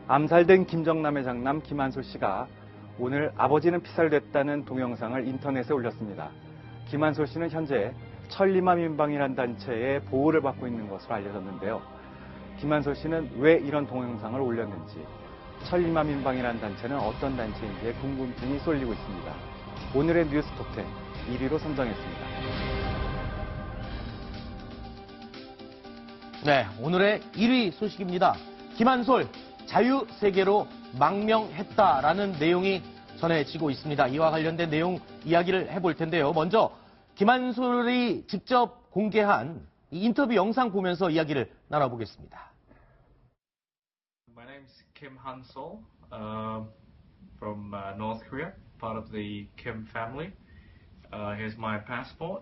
암살된 김정남의 장남 김한솔 씨가 오늘 아버지는 피살됐다는 동영상을 인터넷에 올렸습니다. 김한솔 씨는 현재 천리마 민방이라는 단체의 보호를 받고 있는 것으로 알려졌는데요. 김한솔 씨는 왜 이런 동영상을 올렸는지, 천리마 민방이라는 단체는 어떤 단체인지에 궁금증이 쏠리고 있습니다. 오늘의 뉴스 톱10 1위로 선정했습니다. 네, 오늘의 1위 소식입니다. 김한솔 자유세계로 망명했다라는 내용이 전해지고 있습니다. 이와 관련된 내용 이야기를 해볼 텐데요. 먼저 김한솔이 직접 공개한 이 인터뷰 영상 보면서 이야기를 나눠보겠습니다. My name is Kim Han-sol from North Korea, part of the Kim family. Here's my passport.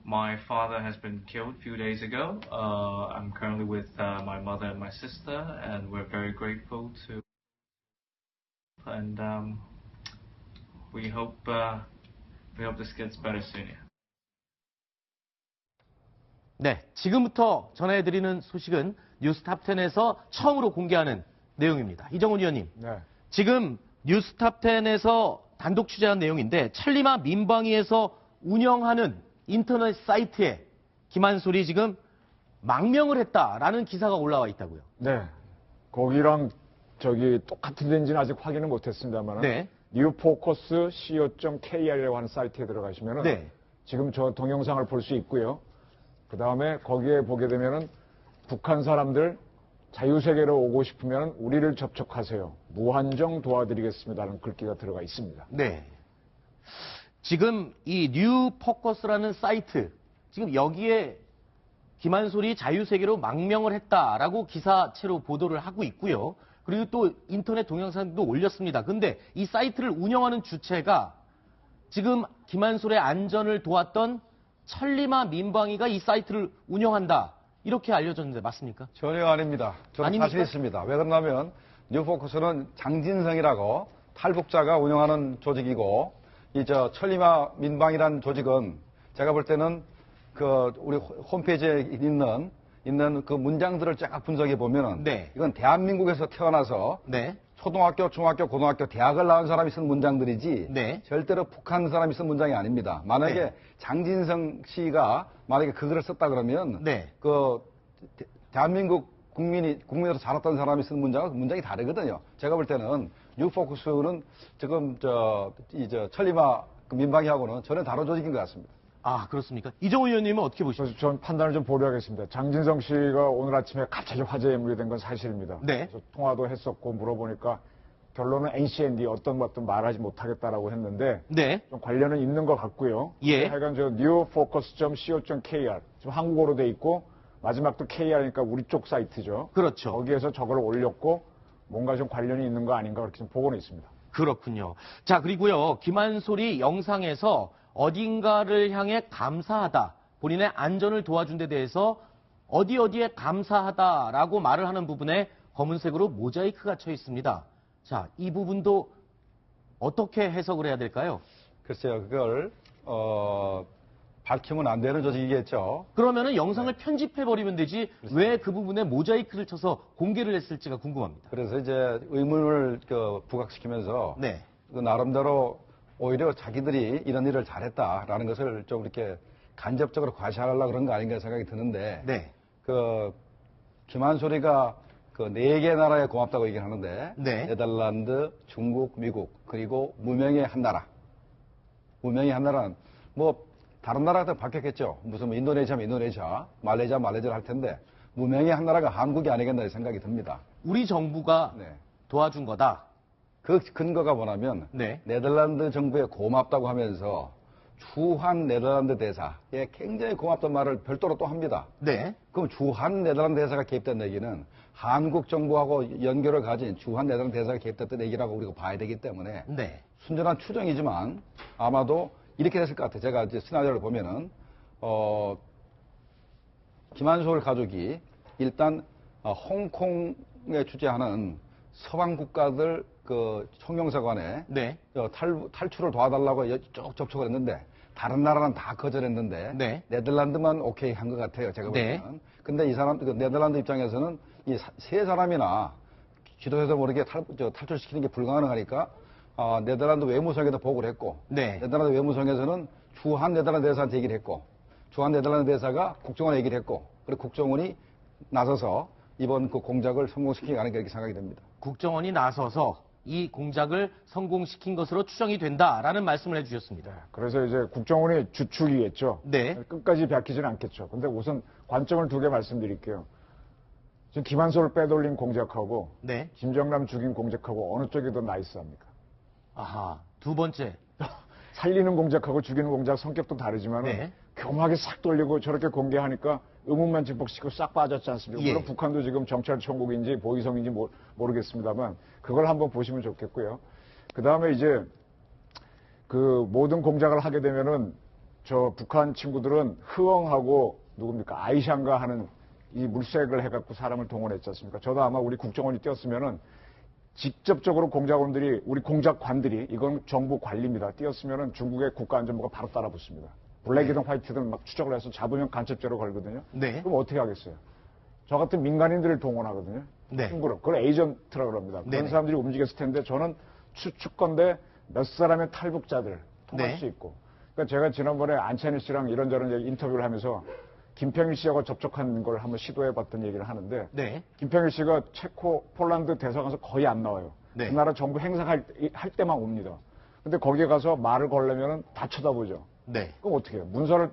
My father has been killed a few days ago. I'm currently with my mother and my sister, and we're very grateful to. And we hope this gets better soon. 네, 지금부터 전해드리는 소식은 뉴스탑10에서 처음으로 공개하는 내용입니다. 이정훈 위원님, 네. 지금 뉴스탑10에서 단독 취재한 내용인데 천리마 민방위에서 운영하는 인터넷 사이트에 김한솔이 지금 망명을 했다라는 기사가 올라와 있다고요. 네. 거기랑 똑같은 데인지는 아직 확인은 못했습니다만 네. 뉴포커스 co.kr이라고 하는 사이트에 들어가시면 네. 지금 저 동영상을 볼 수 있고요. 그 다음에 거기에 보게 되면은 북한 사람들 자유세계로 오고 싶으면 우리를 접촉하세요. 무한정 도와드리겠습니다라는 글귀가 들어가 있습니다. 네. 지금 이 뉴포커스라는 사이트, 지금 여기에 김한솔이 자유세계로 망명을 했다라고 기사체로 보도를 하고 있고요. 그리고 또 인터넷 동영상도 올렸습니다. 근데 이 사이트를 운영하는 주체가 지금 김한솔의 안전을 도왔던 천리마 민방위가 이 사이트를 운영한다. 이렇게 알려졌는데 맞습니까? 전혀 아닙니다. 저는 아닙니까? 사실 있습니다. 왜 그러냐면 뉴포커스는 장진성이라고 탈북자가 운영하는 조직이고 천리마 민방이라는 조직은 제가 볼 때는 우리 홈페이지에 있는 그 문장들을 쫙 분석해 보면은 네. 이건 대한민국에서 태어나서 네. 초등학교, 중학교, 고등학교, 대학을 나온 사람이 쓴 문장들이지 네. 절대로 북한 사람이 쓴 문장이 아닙니다. 만약에 네. 장진성 씨가 만약에 그 글을 썼다 그러면 네. 대한민국 국민으로 자랐던 사람이 쓴 문장은 문장이 다르거든요. 제가 볼 때는 뉴포커스는 지금 천리마 민방위하고는 전혀 다른 조직인 것 같습니다. 아, 그렇습니까? 이정훈 의원님은 어떻게 보십니까? 그래서 전 판단을 좀 보류하겠습니다. 장진성 씨가 오늘 아침에 갑자기 화제에 물이 된 건 사실입니다. 네. 그래서 통화도 했었고 물어보니까 결론은 NCND 어떤 것도 말하지 못하겠다라고 했는데 네. 좀 관련은 있는 것 같고요. 예. 하여간 newfocus.co.kr 지금 한국어로 돼 있고 마지막도 KR이니까 우리 쪽 사이트죠. 그렇죠. 거기에서 저걸 올렸고 뭔가 좀 관련이 있는 거 아닌가 그렇게 좀 보고는 있습니다. 그렇군요. 자, 그리고요. 김한솔이 영상에서 어딘가를 향해 감사하다. 본인의 안전을 도와준 데 대해서 어디에 감사하다라고 말을 하는 부분에 검은색으로 모자이크가 쳐 있습니다. 자, 이 부분도 어떻게 해석을 해야 될까요? 글쎄요, 그걸 밝히면 안 되는 조직이겠죠. 그러면은 영상을 편집해버리면 되지 왜 그 부분에 모자이크를 쳐서 공개를 했을지가 궁금합니다. 그래서 이제 의문을 부각시키면서 네. 나름대로 오히려 자기들이 이런 일을 잘했다라는 것을 좀 이렇게 간접적으로 과시하려고 그런 거 아닌가 생각이 드는데 네. 김한솔이가 4개 나라에 고맙다고 얘기를 하는데 네. 네덜란드, 중국, 미국 그리고 무명의 한 나라. 무명의 한 나라는 다른 나라도 바뀌었겠죠. 무슨 인도네시아면 인도네시아, 말레이시아를 할 텐데 무명의 한 나라가 한국이 아니겠나 생각이 듭니다. 우리 정부가 네. 도와준 거다. 그 근거가 뭐냐면 네. 네덜란드 정부에 고맙다고 하면서 주한 네덜란드 대사에 굉장히 고맙다는 말을 별도로 또 합니다. 네. 그럼 주한 네덜란드 대사가 개입된 얘기는 한국 정부하고 연결을 가진 주한 네덜란드 대사가 개입됐던 얘기라고 우리가 봐야 되기 때문에 네. 순전한 추정이지만 아마도 이렇게 됐을 것 같아요. 제가 이제 시나리오를 보면은 김한솔 가족이 일단 홍콩에 주재하는 서방 국가들 총영사관에 네. 탈출을 도와달라고 쭉 접촉을 했는데 다른 나라는 다 거절했는데 네. 네덜란드만 오케이 한 것 같아요. 제가 볼 네. 때는. 근데 이 사람, 그 네덜란드 입장에서는 이 세 사람이나 지도에서 모르게 탈출시키는 게 불가능하니까 네덜란드 외무성에도 보고를 했고 네. 네덜란드 외무성에서는 주한 네덜란드 대사한테 얘기를 했고 주한 네덜란드 대사가 국정원에 얘기를 했고 그리고 국정원이 나서서 이번 그 공작을 성공시키지 않을까 이렇게 생각이 됩니다. 국정원이 나서서 이 공작을 성공시킨 것으로 추정이 된다라는 말씀을 해주셨습니다. 그래서 이제 국정원이 주축이겠죠. 네. 끝까지 밝히지는 않겠죠. 근데 우선 관점을 두 개 말씀드릴게요. 지금 김한솔 빼돌린 공작하고 네. 김정남 죽인 공작하고 어느 쪽이 더 나이스합니까? 아하. 두 번째. 살리는 공작하고 죽이는 공작 성격도 다르지만 네. 교묘하게 싹 돌리고 저렇게 공개하니까 의문만 증폭시키고 싹 빠졌지 않습니까? 예. 물론 북한도 지금 정찰총국인지 보위성인지 모르겠습니다만 그걸 한번 보시면 좋겠고요. 그 다음에 이제 그 모든 공작을 하게 되면은 저 북한 친구들은 흐엉하고 누굽니까? 아이샹가 하는 이 물색을 해갖고 사람을 동원했지 않습니까? 저도 아마 우리 국정원이 뛰었으면은 직접적으로 공작원들이 우리 공작관들이 이건 정부 관리입니다. 뛰었으면은 중국의 국가안전부가 바로 따라붙습니다. 블랙이든 화이트든 막 추적을 해서 잡으면 간첩죄로 걸거든요. 네. 그럼 어떻게 하겠어요? 저 같은 민간인들을 동원하거든요. 네. 친구를. 그걸 에이전트라고 합니다. 그런 네네. 사람들이 움직였을 텐데 저는 추측건데 몇 사람의 탈북자들 통할 네. 수 있고. 그러니까 제가 지난번에 안찬희 씨랑 이런저런 인터뷰를 하면서 김평일 씨하고 접촉한 걸 한번 시도해봤던 얘기를 하는데 네. 김평일 씨가 체코, 폴란드 대사관에서 거의 안 나와요. 네. 그 나라 정부 행사할 때만 옵니다. 근데 거기에 가서 말을 걸려면 다 쳐다보죠. 네. 그럼 어떻게 해요? 문서를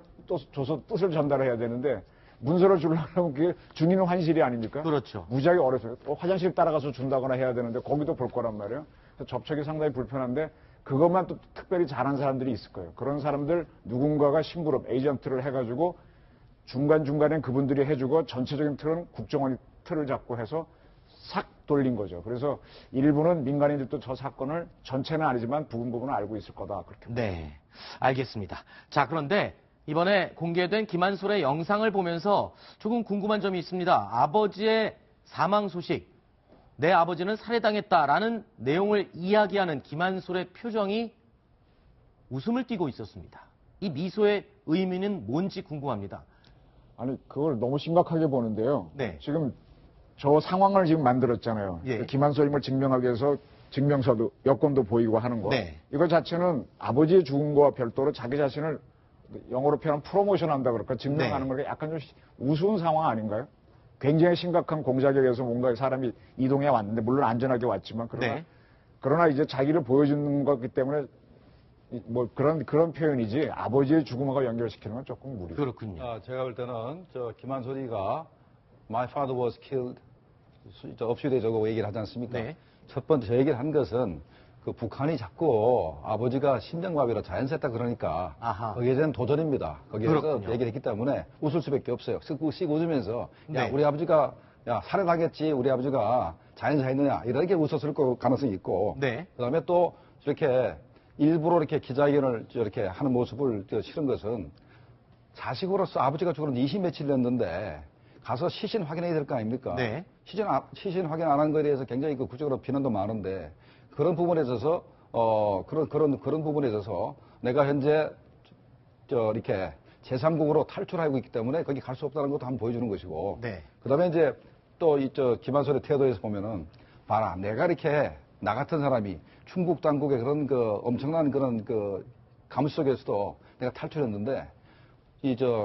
줘서 뜻을 전달해야 되는데 문서를 주려면 그게 준이는 환실이 아닙니까? 그렇죠. 무지하게 어려워요. 화장실 따라가서 준다거나 해야 되는데 거기도 볼 거란 말이에요. 그래서 접촉이 상당히 불편한데 그것만 또 특별히 잘하는 사람들이 있을 거예요. 그런 사람들 누군가가 심부름, 에이전트를 해가지고 중간중간엔 그분들이 해주고 전체적인 틀은 국정원이 틀을 잡고 해서 싹 돌린 거죠. 그래서 일부는 민간인들도 저 사건을 전체는 아니지만 부분은 알고 있을 거다. 그렇게. 네. 알겠습니다. 자, 그런데 이번에 공개된 김한솔의 영상을 보면서 조금 궁금한 점이 있습니다. 아버지의 사망 소식, 내 아버지는 살해당했다라는 내용을 이야기하는 김한솔의 표정이 웃음을 띠고 있었습니다. 이 미소의 의미는 뭔지 궁금합니다. 아니 그걸 너무 심각하게 보는데요. 네. 지금 저 상황을 지금 만들었잖아요. 예. 김한솔임을 증명하기 위해서 증명서도 여권도 보이고 하는 거. 네. 이거 자체는 아버지의 죽은 거와 별도로 자기 자신을 영어로 표현하면 프로모션 한다 그럴까 증명하는 네. 거 약간 좀 우스운 상황 아닌가요? 굉장히 심각한 공작에 의해서 뭔가 사람이 이동해 왔는데 물론 안전하게 왔지만 네. 그러나 이제 자기를 보여주는 거기 때문에 뭐 그런 표현이지 아버지의 죽음하고 연결시키는 건 조금 무리죠. 그렇군요. 제가 볼 때는 저 김한솔이가 My father was killed 업슈대 저거 얘기를 하지 않습니까? 네. 첫 번째 저 얘기를 한 것은 그 북한이 자꾸 아버지가 심장마비로 자연스럽다 그러니까 아하. 거기에 대한 도전입니다. 거기에 대해서 그렇군요. 얘기를 했기 때문에 웃을 수밖에 없어요. 씩 웃으면서 야 네. 우리 아버지가 야 살해당했지 우리 아버지가 자연사했느냐 이렇게 웃었을 가능성이 있고 네. 그다음에 또 이렇게 일부러 이렇게 기자회견을 이렇게 하는 모습을 실은 것은 자식으로서 아버지가 죽은 지 20 며칠 됐는데 가서 시신 확인해야 될 거 아닙니까? 네. 시신 확인 안 한 거에 대해서 굉장히 그 구체적으로 비난도 많은데 그런 부분에 있어서 그런 부분에 있어서 내가 현재 이렇게 제3국으로 탈출하고 있기 때문에 거기 갈 수 없다는 것도 한번 보여주는 것이고 네. 그다음에 이제 또 김한솔의 태도에서 보면은 봐라 내가 이렇게 나 같은 사람이 중국 당국의 그런 그 엄청난 그런 그 감시 속에서도 내가 탈출했는데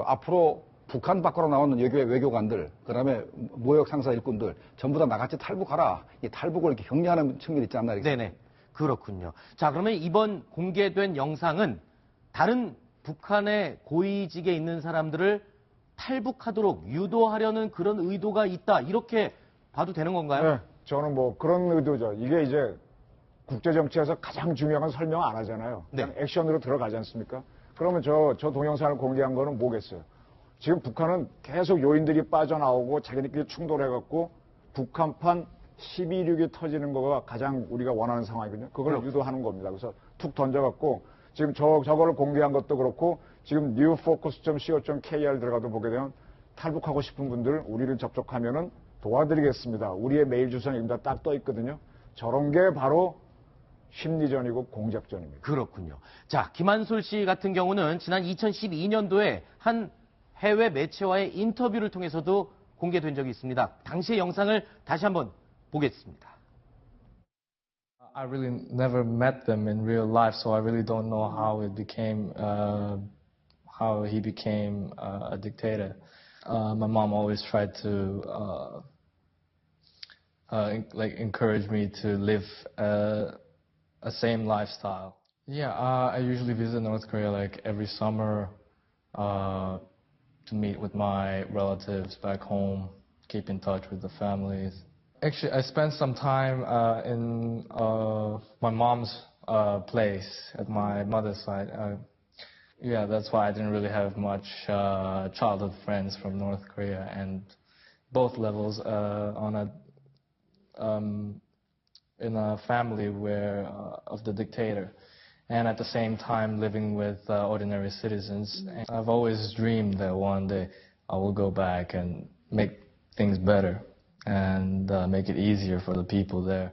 앞으로 북한 밖으로 나오는 외교관들, 그다음에 무역 상사 일꾼들 전부 다 나같이 탈북하라. 이 탈북을 이렇게 격려하는 측면이 있지 않나 이렇게. 네네. 그렇군요. 자, 그러면 이번 공개된 영상은 다른 북한의 고위직에 있는 사람들을 탈북하도록 유도하려는 그런 의도가 있다. 이렇게 봐도 되는 건가요? 네, 저는 뭐 그런 의도죠. 이게 이제 국제정치에서 가장 중요한 건 설명 안 하잖아요. 그냥 네. 액션으로 들어가지 않습니까? 그러면 저 동영상을 공개한 거는 뭐겠어요? 지금 북한은 계속 요인들이 빠져나오고 자기네끼리 충돌해갖고 북한판 12.6이 터지는 거가 가장 우리가 원하는 상황이거든요. 그걸 유도하는 겁니다. 그래서 툭 던져갖고 지금 저거를 공개한 것도 그렇고 지금 newfocus.co.kr 들어가도 보게 되면 탈북하고 싶은 분들 우리를 접촉하면은 도와드리겠습니다. 우리의 메일 주소는 여기다 딱 떠 있거든요. 저런 게 바로 심리전이고 공작전입니다. 그렇군요. 자, 김한솔 씨 같은 경우는 지난 2012년도에 한 해외 매체와의 인터뷰를 통해서도 공개된 적이 있습니다. 당시의 영상을 다시 한번 보겠습니다. I really never met them in real life, so I really don't know how he became a dictator. My mom always tried to encourage me to live a same lifestyle. Yeah, I usually visit North Korea like every summer to meet with my relatives back home, keep in touch with the families. Actually, I spent some time in my mom's place at my mother's side. Yeah, that's why I didn't really have much childhood friends from North Korea, and both levels in a family where of the dictator, and at the same time living with ordinary citizens. And I've always dreamed that one day I will go back and make things better and make it easier for the people there.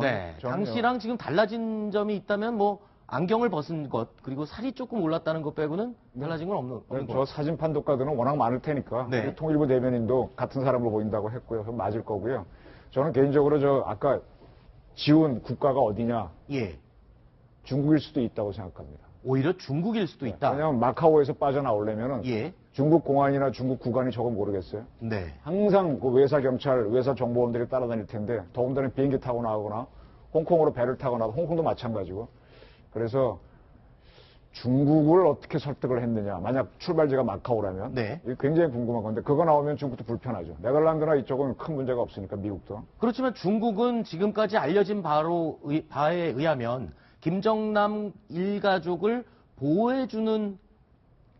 네, 당시랑 지금 달라진 점이 있다면 뭐 안경을 벗은 것 그리고 살이 조금 올랐다는 것 빼고는 달라진 건 없는 저 것. 사진 판독가들은 워낙 많을 테니까 네. 통일부 대변인도 같은 사람으로 보인다고 했고요. 그럼 맞을 거고요. 저는 개인적으로 아까 지운 국가가 어디냐? 예, 중국일 수도 있다고 생각합니다. 오히려 중국일 수도 있다. 왜냐하면 마카오에서 빠져나오려면은 예, 중국 공안이나 중국 국안이 저거 모르겠어요. 네, 항상 그 외사 경찰, 외사 정보원들이 따라다닐 텐데 더군다나 비행기 타고 나오거나 홍콩으로 배를 타거나 홍콩도 마찬가지고. 그래서 중국을 어떻게 설득을 했느냐. 만약 출발지가 마카오라면 네. 이게 굉장히 궁금한 건데 그거 나오면 중국도 불편하죠. 네덜란드나 이쪽은 큰 문제가 없으니까 미국도. 그렇지만 중국은 지금까지 알려진 바에 의하면 김정남 일가족을 보호해주는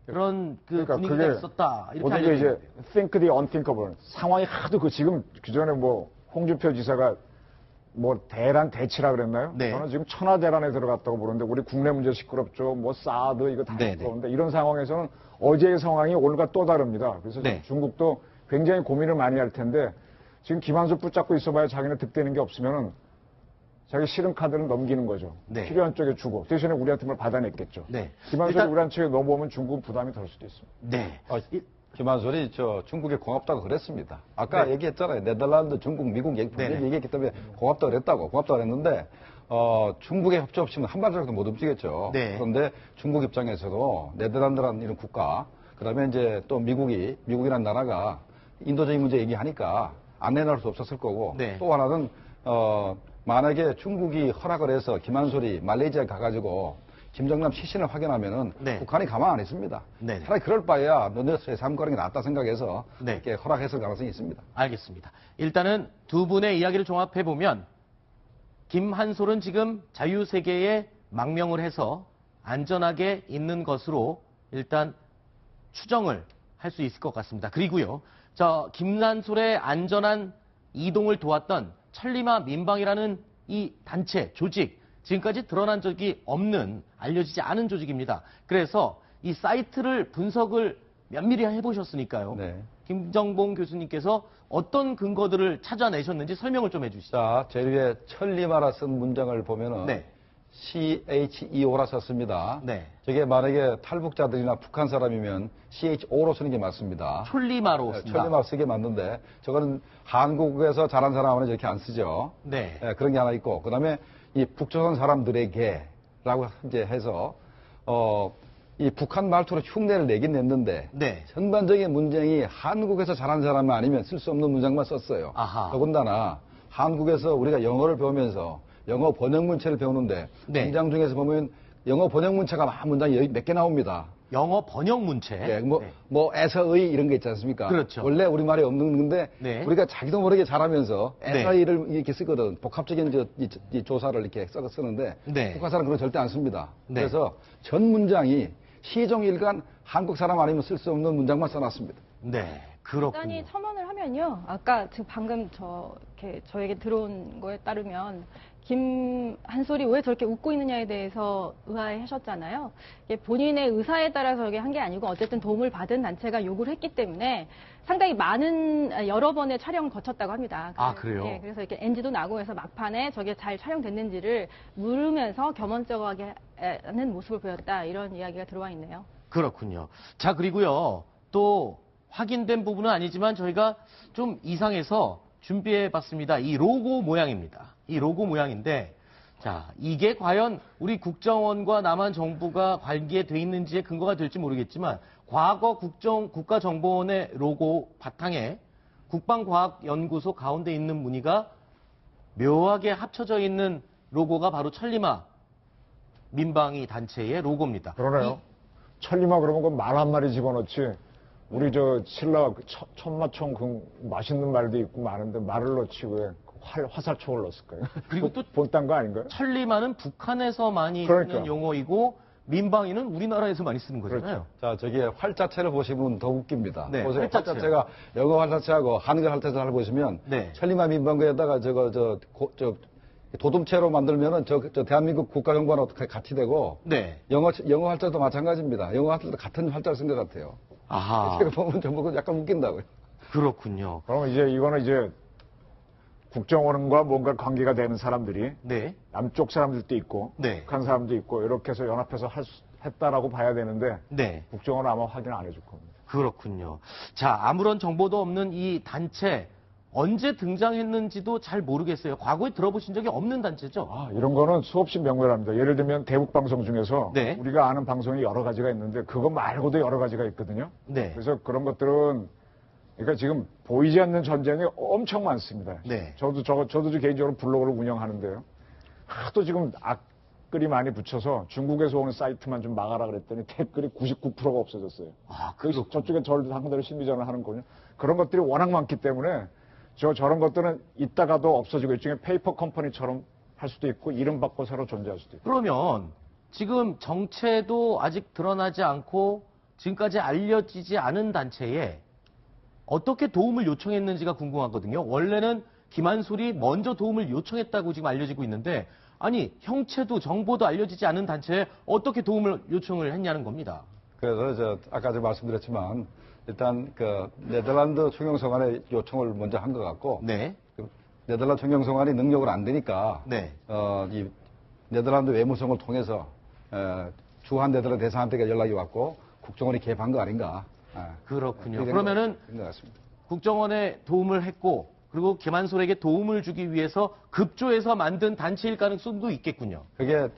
그런 그러니까 분위기가 그게 있었다. 이렇게 모든 게 알려져 이제 있는데. think the unthinkable. 상황이 하도 지금 그전에 뭐 홍준표 지사가 뭐 대란 대치라 그랬나요? 네. 저는 지금 천하대란에 들어갔다고 보는데 우리 국내 문제 시끄럽죠. 뭐 사드 이거 다 네, 시끄러운데 이런 상황에서는 어제의 상황이 오늘과 또 다릅니다. 그래서 네. 중국도 굉장히 고민을 많이 할 텐데 지금 김한솔 붙잡고 있어봐야 자기네 득되는 게 없으면은 자기 싫은 카드는 넘기는 거죠. 네. 필요한 쪽에 주고 대신에 우리한테 뭘 받아냈겠죠. 네. 김한솔이 일단- 우리한 측에 넘어오면 중국은 부담이 덜 수도 있습니다. 네. 김한솔이 중국에 고맙다고 그랬습니다. 아까 네. 얘기했잖아요. 네덜란드, 중국, 미국 네네. 얘기했기 때문에 고맙다고 그랬다고. 고맙다고 그랬는데, 중국의 협조 없이는 한 발자국도 못 움직였죠. 네. 그런데 중국 입장에서도 네덜란드라는 이런 국가, 그 다음에 이제 또 미국이라는 나라가 인도적인 문제 얘기하니까 안 내놓을 수 없었을 거고, 네. 또 하나는, 만약에 중국이 허락을 해서 김한솔이 말레이시아에 가가지고 김정남 시신을 확인하면은 네. 북한이 가만 안 있습니다. 네. 차라리 그럴 바에야 너네의 삶 가는 게 낫다 생각해서 네. 이렇게 허락했을 가능성이 있습니다. 알겠습니다. 일단은 두 분의 이야기를 종합해보면 김한솔은 지금 자유세계에 망명을 해서 안전하게 있는 것으로 일단 추정을 할 수 있을 것 같습니다. 그리고요, 김한솔의 안전한 이동을 도왔던 천리마 민방이라는 이 단체, 조직, 지금까지 드러난 적이 없는, 알려지지 않은 조직입니다. 그래서 이 사이트를 분석을 면밀히 해보셨으니까요. 네. 김정봉 교수님께서 어떤 근거들을 찾아내셨는지 설명을 좀 해주시죠. 자, 제일 위에 천리마라 쓴 문장을 보면은 네. CHEO라 썼습니다. 네. 저게 만약에 탈북자들이나 북한 사람이면 CHO로 쓰는 게 맞습니다. 촐리마로 씁니다. 천리마 쓰게 맞는데 저거는 한국에서 자란 사람은 저렇게 안 쓰죠. 네. 예, 그런 게 하나 있고 그다음에 이 북조선 사람들에게라고 이제 해서 이 북한 말투로 흉내를 내긴 냈는데 네. 전반적인 문장이 한국에서 자란 사람이 아니면 쓸 수 없는 문장만 썼어요. 아하. 더군다나 한국에서 우리가 영어를 배우면서 영어 번역문체를 배우는데 네. 문장 중에서 보면 영어 번역문체가 문장이 몇 개 나옵니다. 영어 번역 문체. 예, 뭐 네. 에서의 이런 게 있지 않습니까? 그렇죠. 원래 우리말에 없는 건데 네. 우리가 자기도 모르게 잘하면서 네. 에서의를 이렇게 쓰거든. 복합적인 이 조사를 이렇게 쓰는데 네. 북한 사람은 그런 거 절대 안 씁니다. 네. 그래서 전 문장이 시종일관 한국 사람 아니면 쓸 수 없는 문장만 써놨습니다. 네. 그렇군요. 간단히 첨언을 하면요. 아까 지금 방금 저에게 들어온 거에 따르면 김한솔이 왜 저렇게 웃고 있느냐에 대해서 의아해 하셨잖아요. 이게 본인의 의사에 따라서 저게 한 게 아니고 어쨌든 도움을 받은 단체가 요구를 했기 때문에 상당히 많은 여러 번의 촬영을 거쳤다고 합니다. 아, 그래요? 예, 그래서 이렇게 NG도 나고 해서 막판에 저게 잘 촬영됐는지를 물으면서 겸언쩍하게 하는 모습을 보였다. 이런 이야기가 들어와 있네요. 그렇군요. 자, 그리고요. 또 확인된 부분은 아니지만 저희가 좀 이상해서 준비해 봤습니다. 이 로고 모양입니다. 이 로고 모양인데, 자, 이게 과연 우리 국정원과 남한 정부가 관계돼 있는지의 근거가 될지 모르겠지만, 과거 국가정보원의 로고 바탕에 국방과학연구소 가운데 있는 무늬가 묘하게 합쳐져 있는 로고가 바로 천리마 민방위 단체의 로고입니다. 그러네요. 천리마 그러면 그 말 한 마리 집어넣지. 우리 저 신라 천마총 그 맛있는 말도 있고 많은데 말을 넣지 왜 화살촉을 넣었을까요? 그리고 또 본딴 거 아닌가요? 천리마는 북한에서 많이 그러니까. 쓰는 용어이고 민방위는 우리나라에서 많이 쓰는 거잖아요. 그렇죠. 자, 저기 활자체를 보시면 더 웃깁니다. 네, 보세요. 활자체. 활자체가 영어 활자체하고 한글 활자체를 보시면 네. 천리마 민방위에다가 도둠체로 만들면은 저 대한민국 국가정보는 어떻게 같이 되고 네. 영어 활자도 마찬가지입니다. 영어 활자도 같은 활자를 쓴 것 같아요. 아하. 제가 보면 전부 약간 웃긴다고요. 그렇군요. 그럼 이거는 이제 국정원과 뭔가 관계가 되는 사람들이 네. 남쪽 사람들도 있고 네. 북한 사람도 있고 이렇게 해서 연합해서 했다라고 봐야 되는데 네. 국정원은 아마 확인 안 해줄 겁니다. 그렇군요. 자, 아무런 정보도 없는 이 단체 언제 등장했는지도 잘 모르겠어요. 과거에 들어보신 적이 없는 단체죠? 아, 이런 거는 수없이 명멸합니다. 예를 들면 대북 방송 중에서 네. 우리가 아는 방송이 여러 가지가 있는데 그거 말고도 여러 가지가 있거든요. 네. 그래서 그런 것들은 그러니까 지금 보이지 않는 전쟁이 엄청 많습니다. 네. 저도 개인적으로 블로그를 운영하는데요. 하도 지금 악글이 많이 붙여서 중국에서 오는 사이트만 좀 막아라 그랬더니 댓글이 99%가 없어졌어요. 아, 저쪽에 저를 상대로 심리전을 하는 거냐. 그런 것들이 워낙 많기 때문에 저런 것들은 있다가도 없어지고 일종의 페이퍼 컴퍼니처럼 할 수도 있고 이름 바꿔 새로 존재할 수도 있고. 그러면 지금 정체도 아직 드러나지 않고 지금까지 알려지지 않은 단체에 어떻게 도움을 요청했는지가 궁금하거든요. 원래는 김한솔이 먼저 도움을 요청했다고 지금 알려지고 있는데 아니 형체도 정보도 알려지지 않은 단체에 어떻게 도움을 요청을 했냐는 겁니다. 그래서 아까 말씀드렸지만 일단 그 네덜란드 총영성관에 요청을 먼저 한 것 같고 네. 그 네덜란드 총영성관이 능력을 안 되니까 네. 이 네덜란드 외무성을 통해서 주한 네덜란드 대사한테 연락이 왔고 국정원이 개입한 거 아닌가. 그렇군요. 그러면은 국정원에 도움을 했고 그리고 김한솔에게 도움을 주기 위해서 급조해서 만든 단체일 가능성도 있겠군요. 그게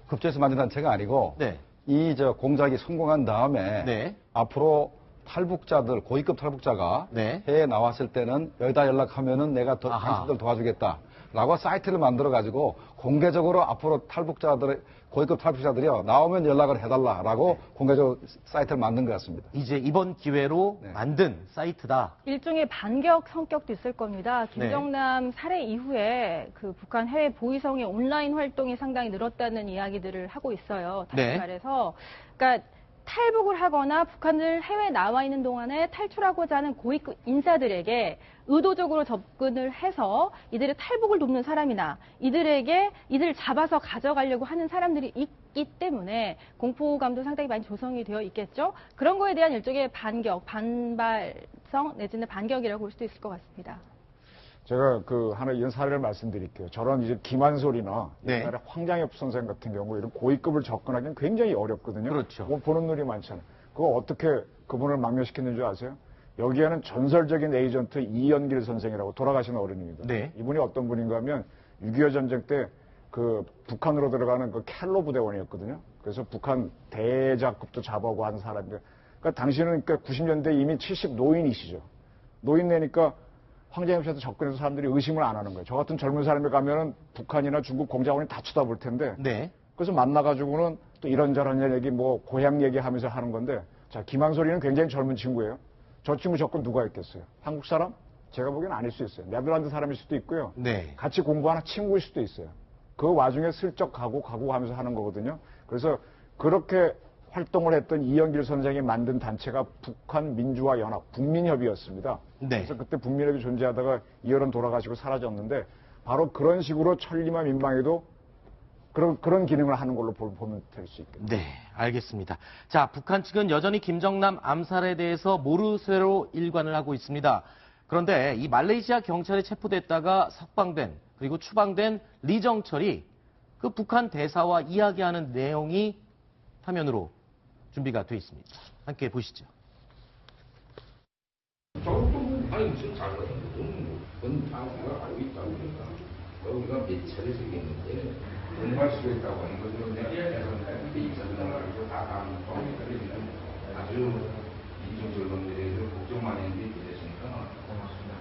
급조해서 만든 단체가 아니고 네. 이 공작이 성공한 다음에 네. 앞으로 탈북자들 고위급 탈북자가 네. 해외에 나왔을 때는 여기다 연락하면은 내가 당신들 도와주겠다라고 사이트를 만들어 가지고 공개적으로 앞으로 탈북자들 고위급 탈북자들이요 나오면 연락을 해달라라고 공개적으로 사이트를 만든 것 같습니다. 이제 이번 기회로 네. 만든 사이트다. 일종의 반격 성격도 있을 겁니다. 김정남 살해 이후에 그 북한 해외 보위성의 온라인 활동이 상당히 늘었다는 이야기들을 하고 있어요. 다시 네. 말해서, 그러니까 탈북을 하거나 북한을 해외에 나와 있는 동안에 탈출하고자 하는 고위급 인사들에게 의도적으로 접근을 해서 이들의 탈북을 돕는 사람이나 이들을 잡아서 가져가려고 하는 사람들이 있기 때문에 공포감도 상당히 많이 조성이 되어 있겠죠. 그런 거에 대한 일종의 반발성 내지는 반격이라고 볼 수도 있을 것 같습니다. 제가 하나 이런 사례를 말씀드릴게요. 저런 이제 김한솔이나 네. 옛날에 황장엽 선생 같은 경우 이런 고위급을 접근하기는 굉장히 어렵거든요. 그렇죠. 뭐 보는 눈이 많잖아요. 그거 어떻게 그분을 망명시켰는 줄 아세요? 여기에는 전설적인 에이전트 이연길 선생이라고 돌아가신 어른입니다. 네. 이분이 어떤 분인가 하면 6.25 전쟁 때 북한으로 들어가는 켈로 부대원이었거든요. 그래서 북한 대자급도 잡아오고 하는 사람인데, 그러니까 당시는 90년대 이미 70 노인이시죠. 노인 내니까 황장엽 씨한테 접근해서 사람들이 의심을 안 하는 거예요. 저 같은 젊은 사람이 가면은 북한이나 중국 공작원이 다 쳐다볼 텐데. 네. 그래서 만나가지고는 또 이런저런 얘기, 고향 얘기하면서 하는 건데, 자, 김한솔이는 굉장히 젊은 친구예요. 저 친구 접근 누가 했겠어요? 한국 사람? 제가 보기엔 아닐 수 있어요. 네덜란드 사람일 수도 있고요. 네. 같이 공부하는 친구일 수도 있어요. 그 와중에 슬쩍 가고 하면서 하는 거거든요. 그래서 그렇게 활동을 했던 이영길 선생이 만든 단체가 북한민주화연합, 북민협이었습니다. 네. 그래서 그때 북민협이 존재하다가 이열은 돌아가시고 사라졌는데 바로 그런 식으로 천리마 민방위도 그런 기능을 하는 걸로 보면 될 수 있겠네요. 네, 알겠습니다. 자, 북한 측은 여전히 김정남 암살에 대해서 모르쇠로 일관을 하고 있습니다. 그런데 이 말레이시아 경찰에 체포됐다가 석방된 그리고 추방된 리정철이 그 북한 대사와 이야기하는 내용이 화면으로 준비가 되어 있습니다. 함께 보시죠. 아니 무슨 잘못은 그건 다 우리가 알고 있다고 그러니까 우리가 몇 차례 얘기했는데 공부할 수 있다고 하는 것은 내가 입사들을 알고 다 가는 거니까 아주 인종적 문제에 대해서 걱정 많이 했는데 됐으니까 고맙습니다.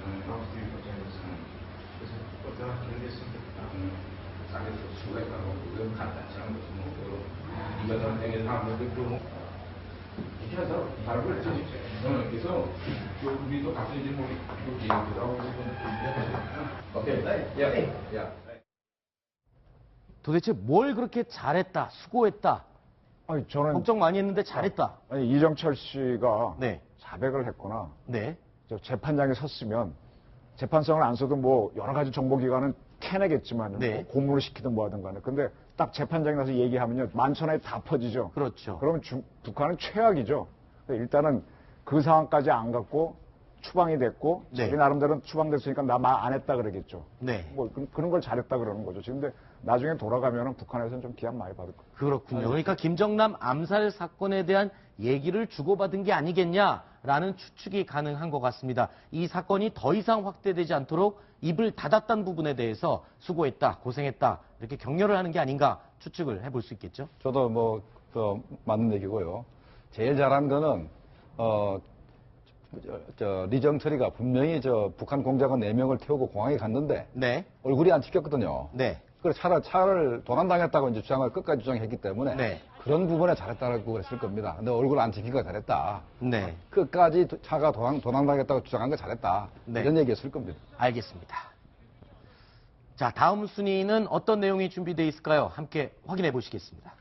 그래서 어쩌나 결겠습니다. 싸게서 수고했다고 그건 간단치 않은 것은 뭐 이가 전쟁에서 아무래도 좀 이렇게 해서 발굴을 해주세요. 그래서 우리도 가서 이제 뭐 얘기하고 오케이, 야. 도대체 뭘 그렇게 잘했다, 수고했다, 아니, 저는 걱정 많이 했는데 잘했다. 아니, 이정철 씨가 네. 자백을 했거나 네. 저 재판장에 섰으면 재판성을 안 써도 뭐 여러 가지 정보기관은 캐내겠지만 네. 뭐 고문을 시키든 뭐 하든 간에 근데 딱 재판장에 가서 얘기하면요 만천하에 다 퍼지죠. 그렇죠. 그러면 북한은 최악이죠. 일단은 그 상황까지 안 갖고 추방이 됐고 네. 자기 나름대로 추방됐으니까 나 말 안 했다 그러겠죠. 네. 뭐 그런 걸 잘했다 그러는 거죠. 지금 근데 나중에 돌아가면은 북한에서는 좀 기합 많이 받을 거예요. 그렇군요. 그러니까 김정남 암살 사건에 대한 얘기를 주고받은 게 아니겠냐라는 추측이 가능한 것 같습니다. 이 사건이 더 이상 확대되지 않도록 입을 닫았다는 부분에 대해서 수고했다, 고생했다 이렇게 격려를 하는 게 아닌가 추측을 해볼 수 있겠죠. 저도 뭐 맞는 얘기고요. 제일 잘한 거는 리정철이가 분명히 북한 공작원 4명을 태우고 공항에 갔는데 네. 얼굴이 안 찍혔거든요. 네. 그래서 차를 도난당했다고 이제 주장을 끝까지 주장했기 때문에 네. 그런 부분에 잘했다고 그랬을 겁니다. 근데 얼굴 안 찍힌 거 잘했다. 네. 끝까지 차가 도난당했다고 주장한 거 잘했다. 네. 이런 얘기였을 겁니다. 알겠습니다. 자, 다음 순위는 어떤 내용이 준비되어 있을까요? 함께 확인해 보시겠습니다.